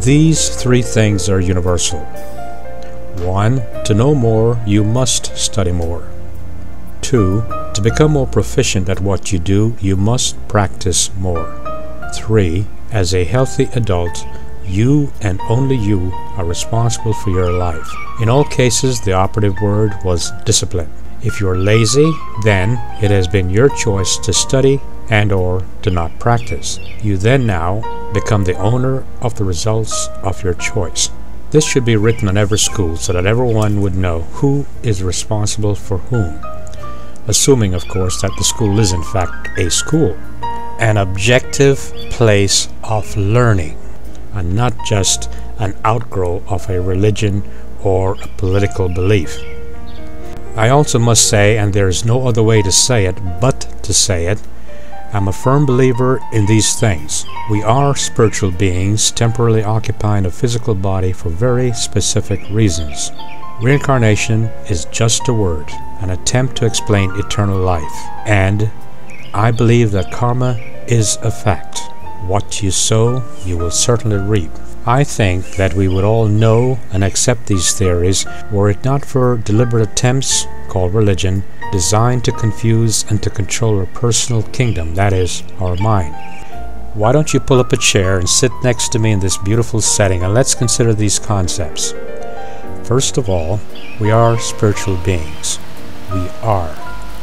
These three things are universal. 1. To know more, you must study more. 2. To become more proficient at what you do, you must practice more. 3. As a healthy adult, you and only you are responsible for your life. In all cases, the operative word was discipline. If you're lazy, then it has been your choice to study and/or to not practice. You then now become the owner of the results of your choice. This should be written on every school so that everyone would know who is responsible for whom. Assuming, of course, that the school is in fact a school, an objective place of learning, and not just an outgrowth of a religion or a political belief. I also must say, and there is no other way to say it but to say it, I'm a firm believer in these things. We are spiritual beings temporarily occupying a physical body for very specific reasons. Reincarnation is just a word, an attempt to explain eternal life, and I believe that karma is a fact. What you sow, you will certainly reap. I think that we would all know and accept these theories were it not for deliberate attempts, called religion, designed to confuse and to control our personal kingdom, that is, our mind. Why don't you pull up a chair and sit next to me in this beautiful setting, and let's consider these concepts. First of all, we are spiritual beings. We are.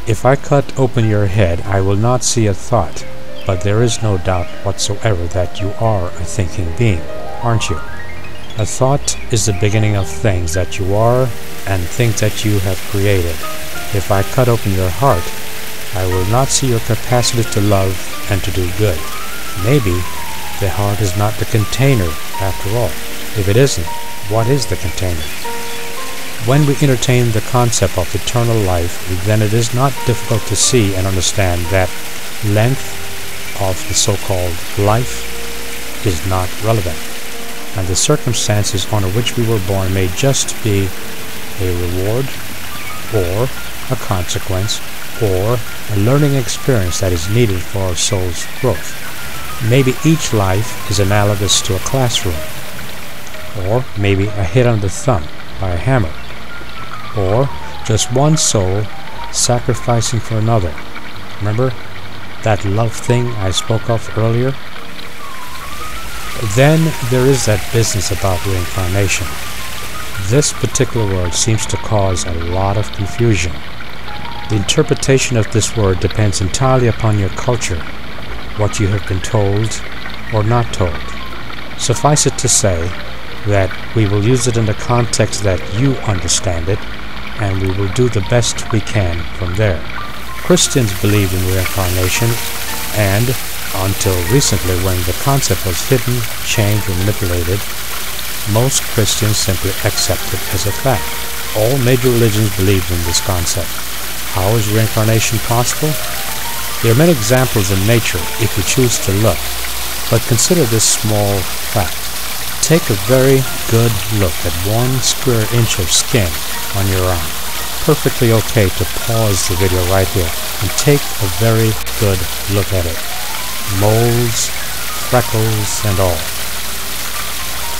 If I cut open your head, I will not see a thought, but there is no doubt whatsoever that you are a thinking being, aren't you? A thought is the beginning of things that you are and things that you have created. If I cut open your heart, I will not see your capacity to love and to do good. Maybe the heart is not the container after all. If it isn't, what is the container? When we entertain the concept of eternal life, then it is not difficult to see and understand that length of the so-called life is not relevant, and the circumstances under which we were born may just be a reward or a consequence or a learning experience that is needed for our soul's growth. Maybe each life is analogous to a classroom, or maybe a hit on the thumb by a hammer, or just one soul sacrificing for another. Remember that love thing I spoke of earlier? Then there is that business about reincarnation. This particular word seems to cause a lot of confusion. The interpretation of this word depends entirely upon your culture, what you have been told or not told. Suffice it to say that we will use it in the context that you understand it, and we will do the best we can from there. Christians believed in reincarnation, and until recently, when the concept was hidden, changed, or manipulated, most Christians simply accept it as a fact. All major religions believed in this concept. How is reincarnation possible? There are many examples in nature if you choose to look, but consider this small fact. Take a very good look at 1 square inch of skin on your arm. Perfectly okay to pause the video right here and take a very good look at it. Moles, freckles, and all.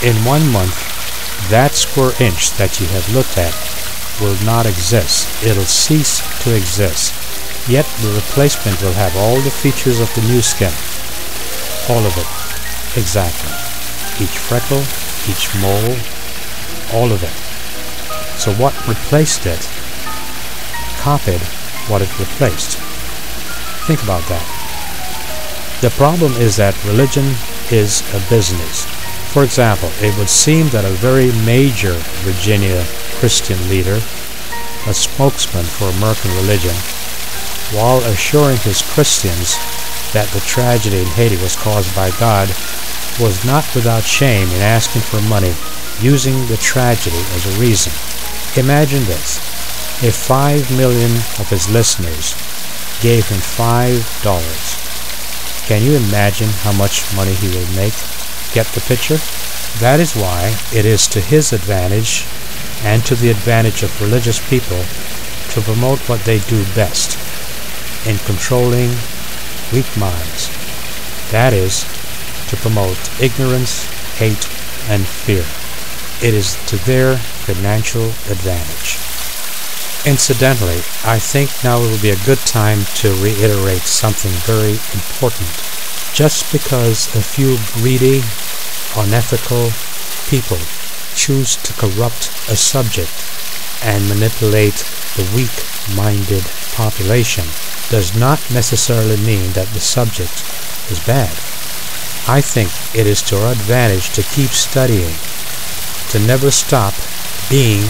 In 1 month, that square inch that you have looked at will not exist. It'll cease to exist. Yet the replacement will have all the features of the new skin. All of it. Exactly. Each freckle, each mole, all of it. So what replaced it copied what it replaced. Think about that. The problem is that religion is a business. For example, it would seem that a very major Virginia Christian leader, a spokesman for American religion, while assuring his Christians that the tragedy in Haiti was caused by God, was not without shame in asking for money, using the tragedy as a reason. Imagine this. If 5 million of his listeners gave him $5, can you imagine how much money he will make? Get the picture? That is why it is to his advantage and to the advantage of religious people to promote what they do best in controlling weak minds. That is, to promote ignorance, hate, and fear. It is to their financial advantage. Incidentally, I think now would be a good time to reiterate something very important. Just because a few greedy, unethical people choose to corrupt a subject and manipulate the weak-minded population does not necessarily mean that the subject is bad. I think it is to our advantage to keep studying, to never stop being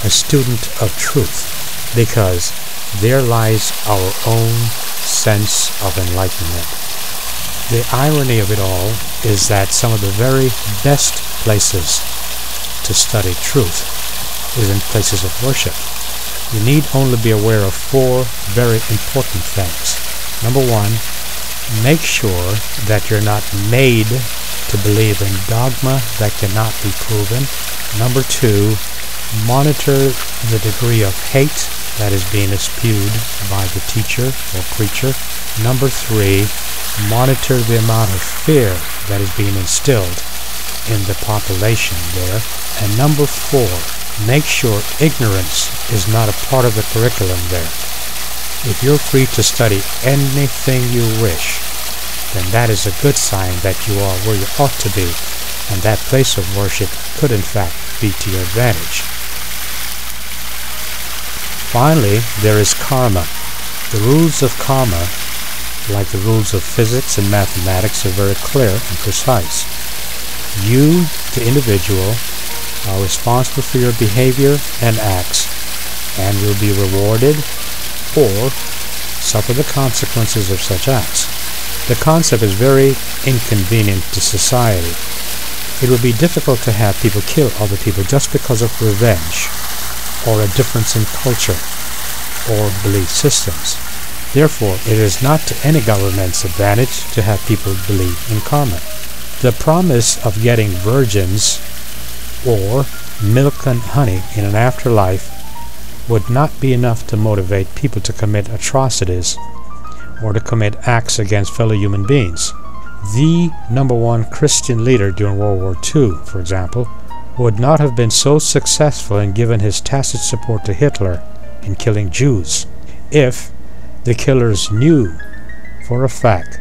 a student of truth, because there lies our own sense of enlightenment. The irony of it all is that some of the very best places to study truth is in places of worship. You need only be aware of 4 very important things. Number 1, make sure that you're not made to believe in dogma that cannot be proven. Number 2, monitor the degree of hate that is being spewed by the teacher or preacher. Number 3, monitor the amount of fear that is being instilled in the population there. And number 4, make sure ignorance is not a part of the curriculum there. If you're free to study anything you wish, then that is a good sign that you are where you ought to be, and that place of worship could in fact be to your advantage. Finally, there is karma. The rules of karma, like the rules of physics and mathematics, are very clear and precise. You, the individual, are responsible for your behavior and acts, and will be rewarded or suffer the consequences of such acts. The concept is very inconvenient to society. It would be difficult to have people kill other people just because of revenge, or a difference in culture or belief systems. Therefore, it is not to any government's advantage to have people believe in karma. The promise of getting virgins or milk and honey in an afterlife would not be enough to motivate people to commit atrocities or to commit acts against fellow human beings. The number 1 Christian leader during World War II, for example, would not have been so successful in giving his tacit support to Hitler in killing Jews if the killers knew for a fact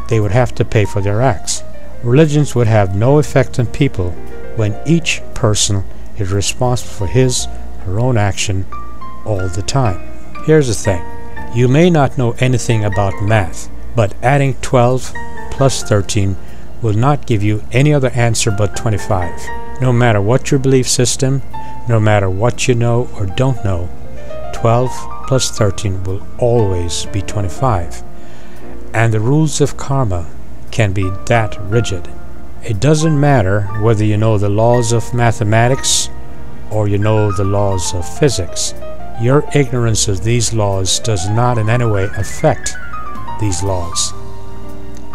they would have to pay for their acts. Religions would have no effect on people when each person is responsible for his or her own action all the time. Here's the thing. You may not know anything about math, but adding 12 plus 13 will not give you any other answer but 25. No matter what your belief system, no matter what you know or don't know, 12 plus 13 will always be 25. And the rules of karma can be that rigid. It doesn't matter whether you know the laws of mathematics or you know the laws of physics. Your ignorance of these laws does not in any way affect these laws.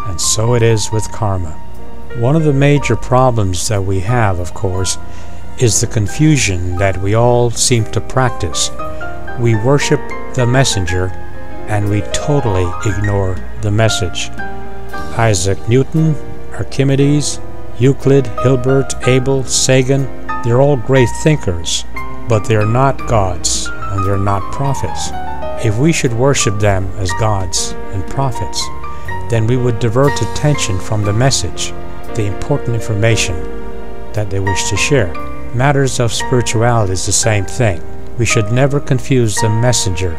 And so it is with karma. One of the major problems that we have, of course, is the confusion that we all seem to practice. We worship the messenger and we totally ignore the message. Isaac Newton, Archimedes, Euclid, Hilbert, Abel, Sagan, they're all great thinkers, but they're not gods and they're not prophets. If we should worship them as gods and prophets, then we would divert attention from the message, the important information that they wish to share. Matters of spirituality is the same thing. We should never confuse the messenger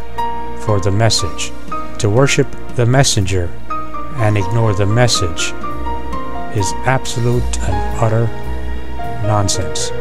for the message. To worship the messenger and ignore the message is absolute and utter nonsense.